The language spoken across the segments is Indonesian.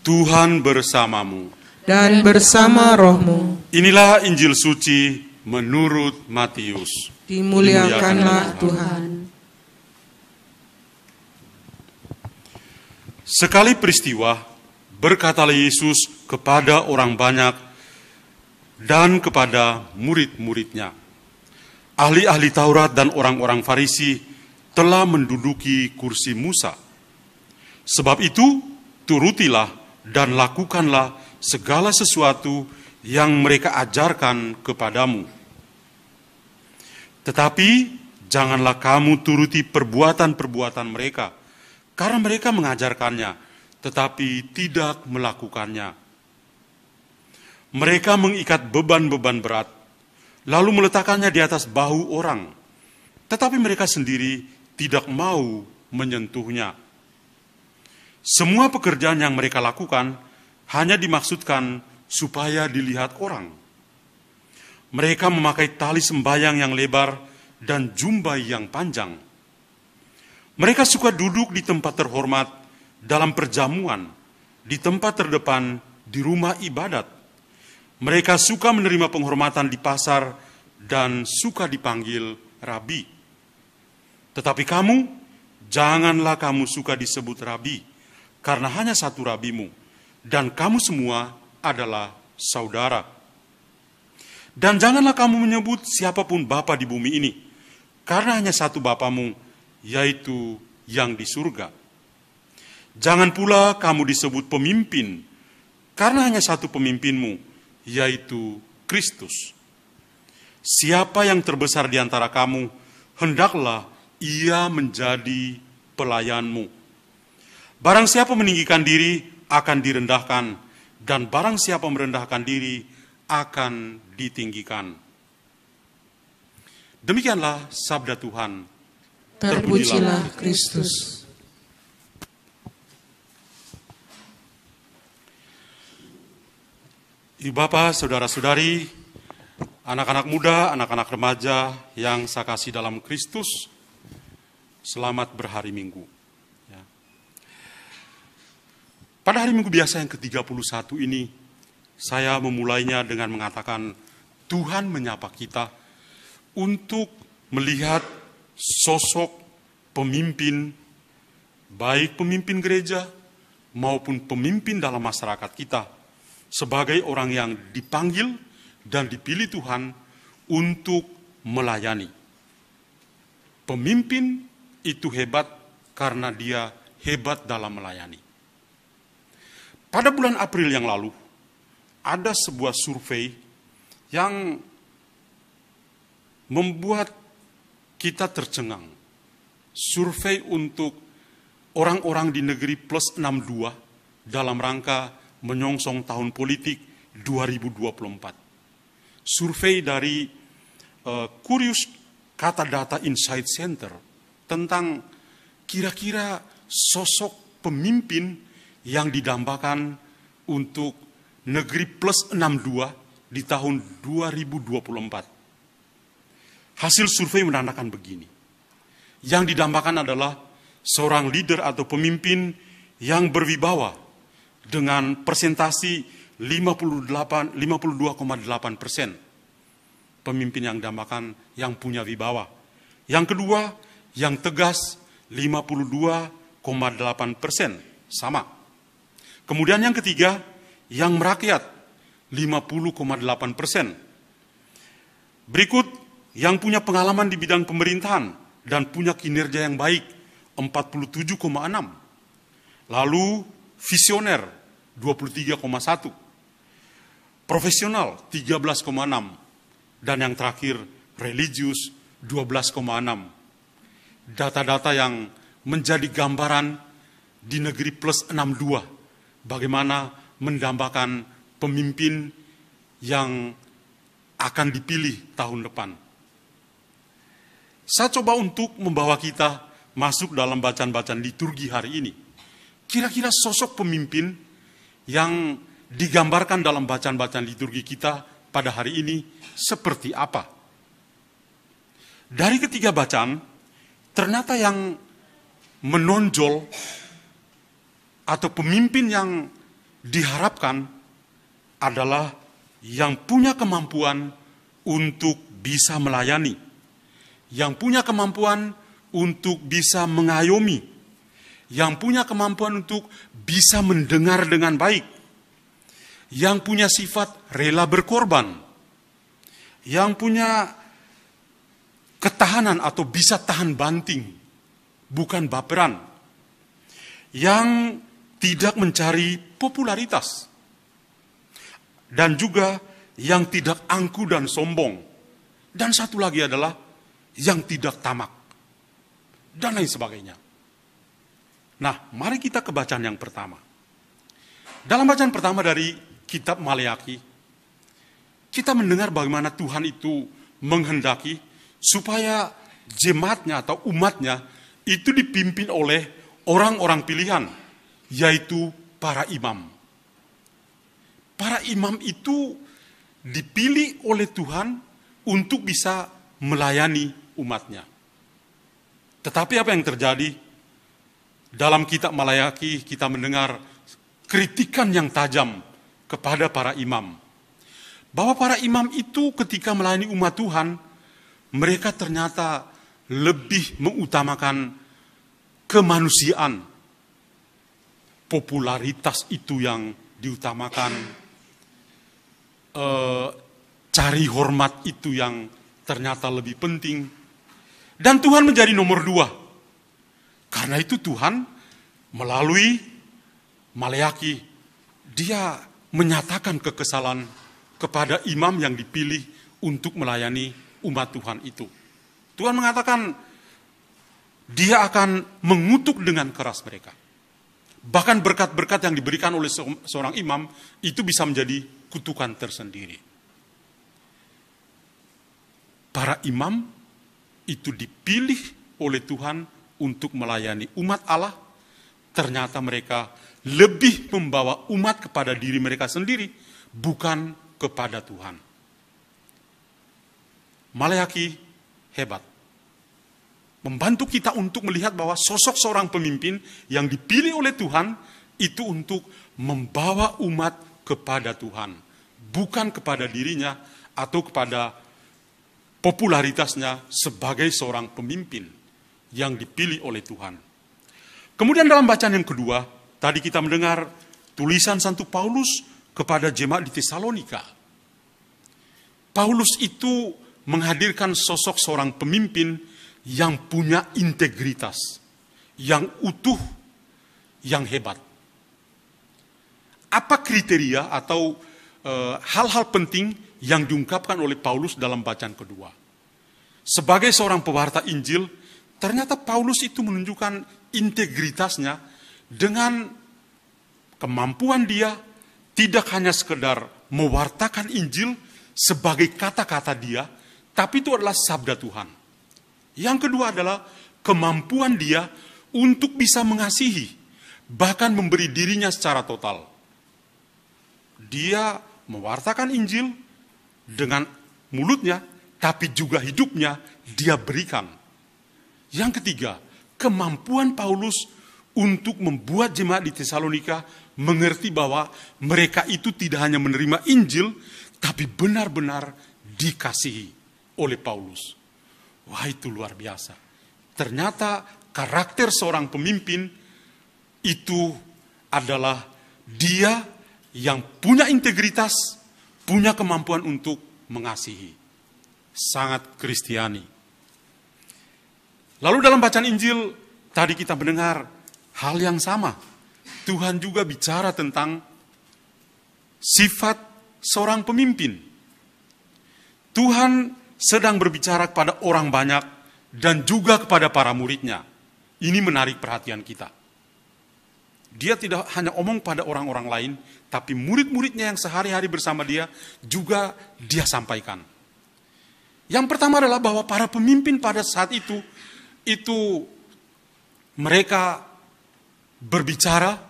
Tuhan bersamamu. Dan bersama rohmu. Inilah Injil suci menurut Matius. Dimuliakanlah Tuhan. Sekali peristiwa, berkatalah Yesus kepada orang banyak dan kepada murid-muridnya. Ahli-ahli Taurat dan orang-orang Farisi telah menduduki kursi Musa. Sebab itu, turutilah dan lakukanlah segala sesuatu yang mereka ajarkan kepadamu. Tetapi janganlah kamu turuti perbuatan-perbuatan mereka, karena mereka mengajarkannya, tetapi tidak melakukannya. Mereka mengikat beban-beban berat, lalu meletakkannya di atas bahu orang, tetapi mereka sendiri tidak mau menyentuhnya. Semua pekerjaan yang mereka lakukan hanya dimaksudkan supaya dilihat orang. Mereka memakai tali sembayang yang lebar dan jumbai yang panjang. Mereka suka duduk di tempat terhormat dalam perjamuan, di tempat terdepan di rumah ibadat. Mereka suka menerima penghormatan di pasar dan suka dipanggil rabi. Tetapi kamu, janganlah kamu suka disebut rabi, karena hanya satu rabimu, dan kamu semua adalah saudara. Dan janganlah kamu menyebut siapapun bapa di bumi ini, karena hanya satu bapamu, yaitu yang di surga. Jangan pula kamu disebut pemimpin, karena hanya satu pemimpinmu, yaitu Kristus. Siapa yang terbesar di antara kamu, hendaklah ia menjadi pelayanmu. Barang siapa meninggikan diri akan direndahkan, dan barang siapa merendahkan diri akan ditinggikan. Demikianlah sabda Tuhan. Terpujilah Kristus. Ibu bapak, saudara-saudari, anak-anak muda, anak-anak remaja yang saya kasih dalam Kristus, selamat berhari Minggu. Pada hari Minggu biasa yang ke-31 ini, saya memulainya dengan mengatakan Tuhan menyapa kita untuk melihat sosok pemimpin, baik pemimpin gereja maupun pemimpin dalam masyarakat kita, sebagai orang yang dipanggil dan dipilih Tuhan untuk melayani. Pemimpin itu hebat karena dia hebat dalam melayani. Pada bulan April yang lalu, ada sebuah survei yang membuat kita tercengang. Survei untuk orang-orang di negeri plus 62 dalam rangka menyongsong tahun politik 2024. Survei dari Curious Kata Data Insight Center tentang kira-kira sosok pemimpin yang didambakan untuk negeri plus 62 di tahun 2024. Hasil survei menandakan begini. Yang didambakan adalah seorang leader atau pemimpin yang berwibawa dengan persentasi 52,8%. Pemimpin yang didambakan yang punya wibawa. Yang kedua, yang tegas 52,8%. Sama. Kemudian yang ketiga, yang merakyat 50,8%. Berikut, yang punya pengalaman di bidang pemerintahan dan punya kinerja yang baik 47,6. Lalu visioner 23,1. Profesional 13,6. Dan yang terakhir religius 12,6. Data-data yang menjadi gambaran di negeri plus 62. Bagaimana mendambakan pemimpin yang akan dipilih tahun depan. Saya coba untuk membawa kita masuk dalam bacaan-bacaan liturgi hari ini. Kira-kira sosok pemimpin yang digambarkan dalam bacaan-bacaan liturgi kita pada hari ini seperti apa? Dari ketiga bacaan, ternyata yang menonjol atau pemimpin yang diharapkan adalah yang punya kemampuan untuk bisa melayani, yang punya kemampuan untuk bisa mengayomi, yang punya kemampuan untuk bisa mendengar dengan baik, yang punya sifat rela berkorban, yang punya ketahanan atau bisa tahan banting, bukan baperan, yang tidak mencari popularitas, dan juga yang tidak angku dan sombong, dan satu lagi adalah yang tidak tamak, dan lain sebagainya. Nah, mari kita ke bacaan yang pertama. Dalam bacaan pertama dari kitab Maleakhi, kita mendengar bagaimana Tuhan itu menghendaki supaya jemaatnya atau umatnya itu dipimpin oleh orang-orang pilihan, yaitu para imam. Para imam itu dipilih oleh Tuhan untuk bisa melayani umatnya. Tetapi apa yang terjadi? Dalam kitab Maleakhi kita mendengar kritikan yang tajam kepada para imam. Bahwa para imam itu ketika melayani umat Tuhan, mereka ternyata lebih mengutamakan kemanusiaan. Popularitas itu yang diutamakan. Cari hormat itu yang ternyata lebih penting. Dan Tuhan menjadi nomor 2. Karena itu Tuhan melalui Maleakhi, dia menyatakan kekesalan kepada imam yang dipilih untuk melayani umat Tuhan itu. Tuhan mengatakan dia akan mengutuk dengan keras mereka. Bahkan berkat-berkat yang diberikan oleh seorang imam itu bisa menjadi kutukan tersendiri. Para imam itu dipilih oleh Tuhan untuk melayani umat Allah. Ternyata mereka lebih membawa umat kepada diri mereka sendiri, bukan kepada Tuhan. Maleakhi hebat. Membantu kita untuk melihat bahwa sosok seorang pemimpin yang dipilih oleh Tuhan itu untuk membawa umat kepada Tuhan, bukan kepada dirinya atau kepada popularitasnya sebagai seorang pemimpin yang dipilih oleh Tuhan. Kemudian dalam bacaan yang kedua, tadi kita mendengar tulisan Santo Paulus kepada jemaat di Tesalonika. Paulus itu menghadirkan sosok seorang pemimpin yang punya integritas, yang utuh, yang hebat. Apa kriteria atau hal-hal penting yang diungkapkan oleh Paulus dalam bacaan kedua? Sebagai seorang pewarta Injil, ternyata Paulus itu menunjukkan integritasnya dengan kemampuan dia tidak hanya sekedar mewartakan Injil sebagai kata-kata dia, tapi itu adalah sabda Tuhan. Yang kedua adalah kemampuan dia untuk bisa mengasihi, bahkan memberi dirinya secara total. Dia mewartakan Injil dengan mulutnya, tapi juga hidupnya dia berikan. Yang ketiga, kemampuan Paulus untuk membuat jemaat di Tesalonika mengerti bahwa mereka itu tidak hanya menerima Injil, tapi benar-benar dikasihi oleh Paulus. Wah, itu luar biasa. Ternyata karakter seorang pemimpin itu adalah dia yang punya integritas, punya kemampuan untuk mengasihi. Sangat Kristiani. Lalu dalam bacaan Injil, tadi kita mendengar hal yang sama. Tuhan juga bicara tentang sifat seorang pemimpin. Tuhan sedang berbicara kepada orang banyak dan juga kepada para muridnya. Ini menarik perhatian kita. Dia tidak hanya omong pada orang-orang lain, tapi murid-muridnya yang sehari-hari bersama dia juga dia sampaikan. Yang pertama adalah bahwa para pemimpin pada saat itu mereka berbicara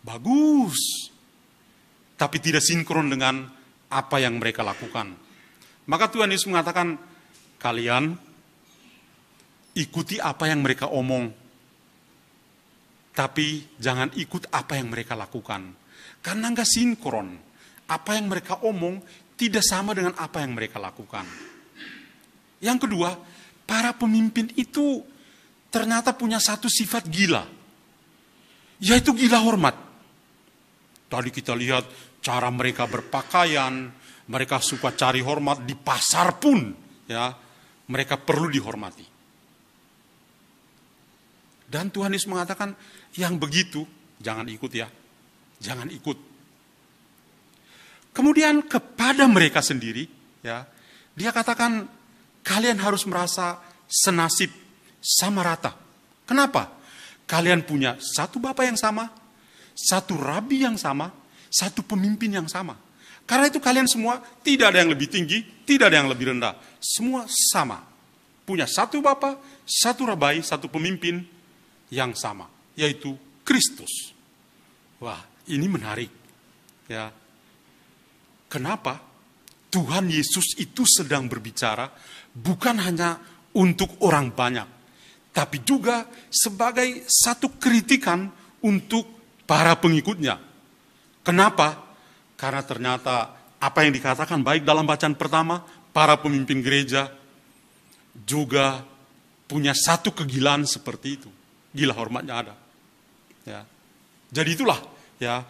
bagus, tapi tidak sinkron dengan apa yang mereka lakukan. Maka Tuhan Yesus mengatakan, kalian ikuti apa yang mereka omong, tapi jangan ikut apa yang mereka lakukan. Karena nggak sinkron. Apa yang mereka omong tidak sama dengan apa yang mereka lakukan. Yang kedua, para pemimpin itu ternyata punya satu sifat gila. Yaitu gila hormat. Tadi kita lihat cara mereka berpakaian, mereka suka cari hormat di pasar pun, ya, mereka perlu dihormati. Dan Tuhan Yesus mengatakan, yang begitu jangan ikut ya, jangan ikut. Kemudian kepada mereka sendiri, ya, dia katakan kalian harus merasa senasib sama rata. Kenapa? Kalian punya satu Bapa yang sama, satu Rabi yang sama, satu pemimpin yang sama. Karena itu kalian semua tidak ada yang lebih tinggi, tidak ada yang lebih rendah. Semua sama. Punya satu Bapa, satu Rabi, satu pemimpin yang sama, yaitu Kristus. Wah, ini menarik. Ya. Kenapa? Tuhan Yesus itu sedang berbicara bukan hanya untuk orang banyak, tapi juga sebagai satu kritikan untuk para pengikutnya. Kenapa? Karena ternyata apa yang dikatakan baik dalam bacaan pertama, para pemimpin gereja juga punya satu kegilaan seperti itu. Gila hormatnya ada. Ya. Jadi itulah, ya,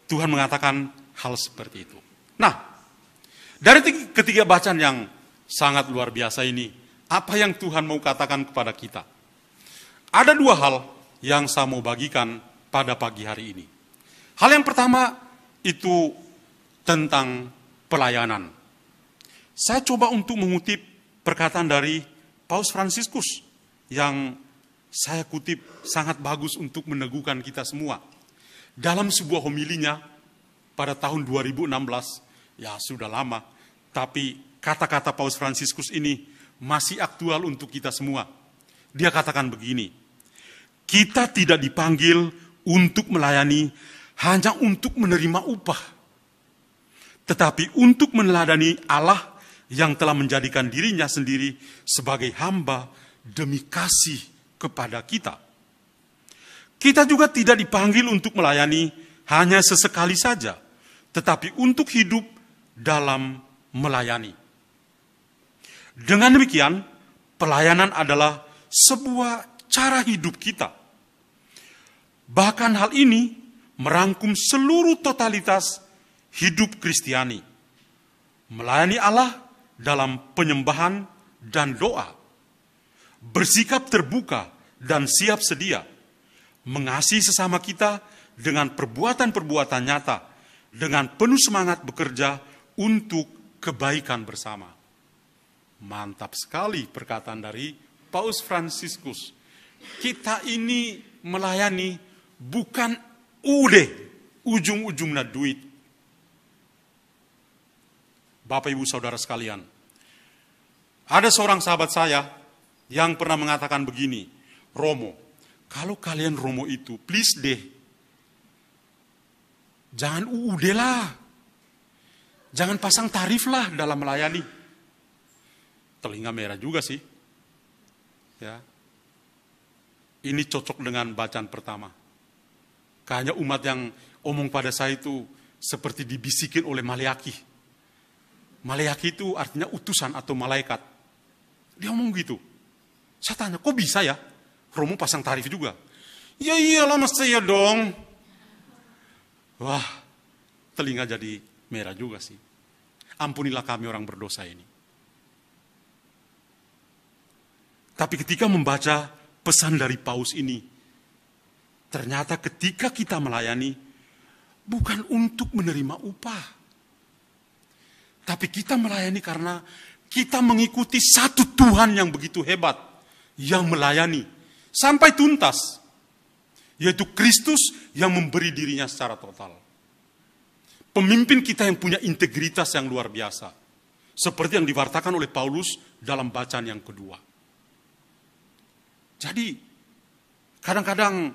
Tuhan mengatakan hal seperti itu. Nah, dari ketiga bacaan yang sangat luar biasa ini, apa yang Tuhan mau katakan kepada kita? Ada dua hal yang saya mau bagikan pada pagi hari ini. Hal yang pertama itu tentang pelayanan. Saya coba untuk mengutip perkataan dari Paus Fransiskus yang saya kutip sangat bagus untuk meneguhkan kita semua. Dalam sebuah homilinya pada tahun 2016, ya sudah lama, tapi kata-kata Paus Fransiskus ini masih aktual untuk kita semua. Dia katakan begini, kita tidak dipanggil untuk melayani hanya untuk menerima upah, tetapi untuk meneladani Allah yang telah menjadikan dirinya sendiri sebagai hamba demi kasih kepada kita. Kita juga tidak dipanggil untuk melayani hanya sesekali saja, tetapi untuk hidup dalam melayani. Dengan demikian, pelayanan adalah sebuah cara hidup kita. Bahkan hal ini merangkum seluruh totalitas hidup Kristiani. Melayani Allah dalam penyembahan dan doa. Bersikap terbuka dan siap sedia. Mengasihi sesama kita dengan perbuatan-perbuatan nyata. Dengan penuh semangat bekerja untuk kebaikan bersama. Mantap sekali perkataan dari Paus Fransiskus. Kita ini melayani bukan ujung-ujungnya duit. Bapak Ibu Saudara sekalian, ada seorang sahabat saya yang pernah mengatakan begini, Romo, kalau kalian Romo itu, please deh, jangan UUD lah. Jangan pasang tarif lah dalam melayani. Telinga merah juga sih. Ya. Ini cocok dengan bacaan pertama. Kayaknya umat yang omong pada saya itu seperti dibisikin oleh Maleaki. Maleaki itu artinya utusan atau malaikat. Dia omong gitu. Saya tanya, kok bisa ya? Romo pasang tarif juga. Ya iyalah mesti ya dong. Wah, telinga jadi merah juga sih. Ampunilah kami orang berdosa ini. Tapi ketika membaca pesan dari Paus ini, ternyata ketika kita melayani, bukan untuk menerima upah. Tapi kita melayani karena kita mengikuti satu Tuhan yang begitu hebat, yang melayani sampai tuntas, yaitu Kristus yang memberi dirinya secara total. Pemimpin kita yang punya integritas yang luar biasa. Seperti yang diwartakan oleh Paulus dalam bacaan yang kedua. Jadi, kadang-kadang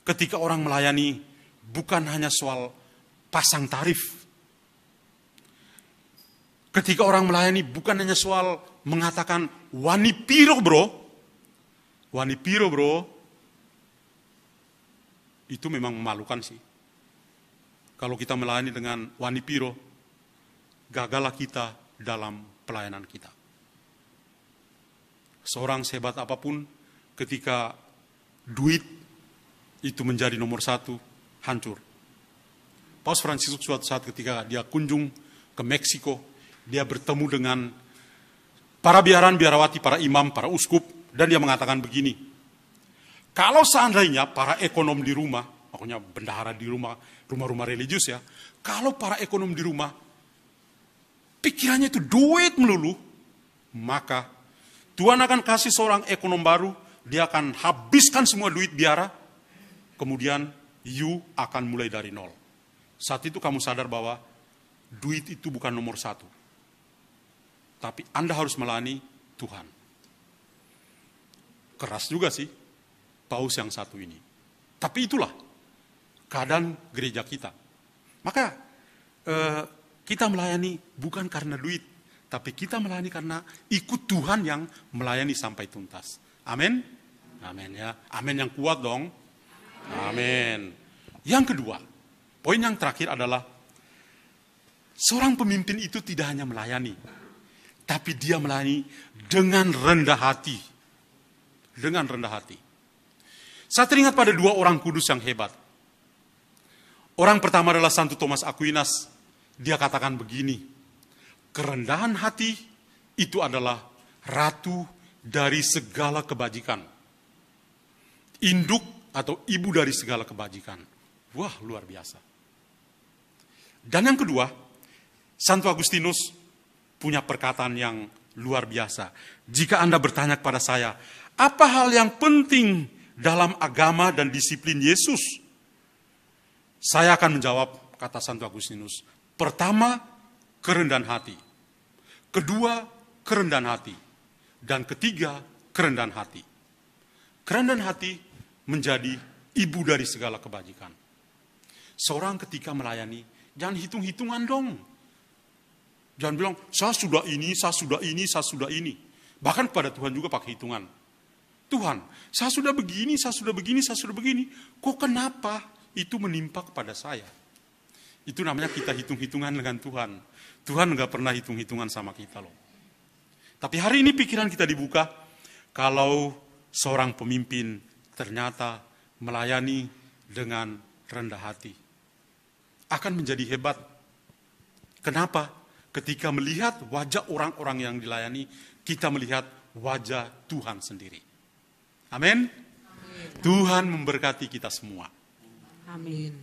ketika orang melayani, bukan hanya soal pasang tarif. Ketika orang melayani, bukan hanya soal mengatakan, wani piro bro. Wani piro bro. Itu memang memalukan sih. Kalau kita melayani dengan wani piro, gagallah kita dalam pelayanan kita. Seorang sehebat apapun, ketika duit itu menjadi nomor satu, hancur. Paus Fransiskus suatu saat ketika dia kunjung ke Meksiko, dia bertemu dengan para biarawati, para imam, para uskup, dan dia mengatakan begini, kalau seandainya para ekonom di rumah, pokoknya bendahara di rumah-rumah religius ya, kalau para ekonom di rumah, pikirannya itu duit melulu, maka Tuhan akan kasih seorang ekonom baru, dia akan habiskan semua duit biara, kemudian you akan mulai dari nol. Saat itu kamu sadar bahwa duit itu bukan nomor satu. Tapi Anda harus melayani Tuhan. Keras juga sih, paus yang satu ini. Tapi itulah keadaan gereja kita. Maka kita melayani bukan karena duit, tapi kita melayani karena ikut Tuhan yang melayani sampai tuntas. Amin? Amin ya. Amin yang kuat dong. Amin. Yang kedua, poin yang terakhir adalah seorang pemimpin itu tidak hanya melayani, tapi dia melayani dengan rendah hati. Dengan rendah hati. Saya teringat pada dua orang kudus yang hebat. Orang pertama adalah Santo Thomas Aquinas. Dia katakan begini, kerendahan hati itu adalah ratu dari segala kebajikan. Induk atau ibu dari segala kebajikan. Wah, luar biasa. Dan yang kedua, Santo Agustinus punya perkataan yang luar biasa. Jika Anda bertanya kepada saya, apa hal yang penting dalam agama dan disiplin Yesus? Saya akan menjawab, kata Santo Agustinus, pertama, kerendahan hati. Kedua, kerendahan hati. Dan ketiga, kerendahan hati. Kerendahan hati menjadi ibu dari segala kebajikan. Seorang ketika melayani, jangan hitung-hitungan dong. Jangan bilang, saya sudah ini, saya sudah ini, saya sudah ini. Bahkan kepada Tuhan juga pakai hitungan. Tuhan, saya sudah begini, saya sudah begini, saya sudah begini. Kok kenapa itu menimpa kepada saya? Itu namanya kita hitung-hitungan dengan Tuhan. Tuhan enggak pernah hitung-hitungan sama kita loh. Tapi hari ini pikiran kita dibuka, kalau seorang pemimpin ternyata melayani dengan rendah hati, akan menjadi hebat. Kenapa? Ketika melihat wajah orang-orang yang dilayani, kita melihat wajah Tuhan sendiri. Amin. Tuhan memberkati kita semua. Amin.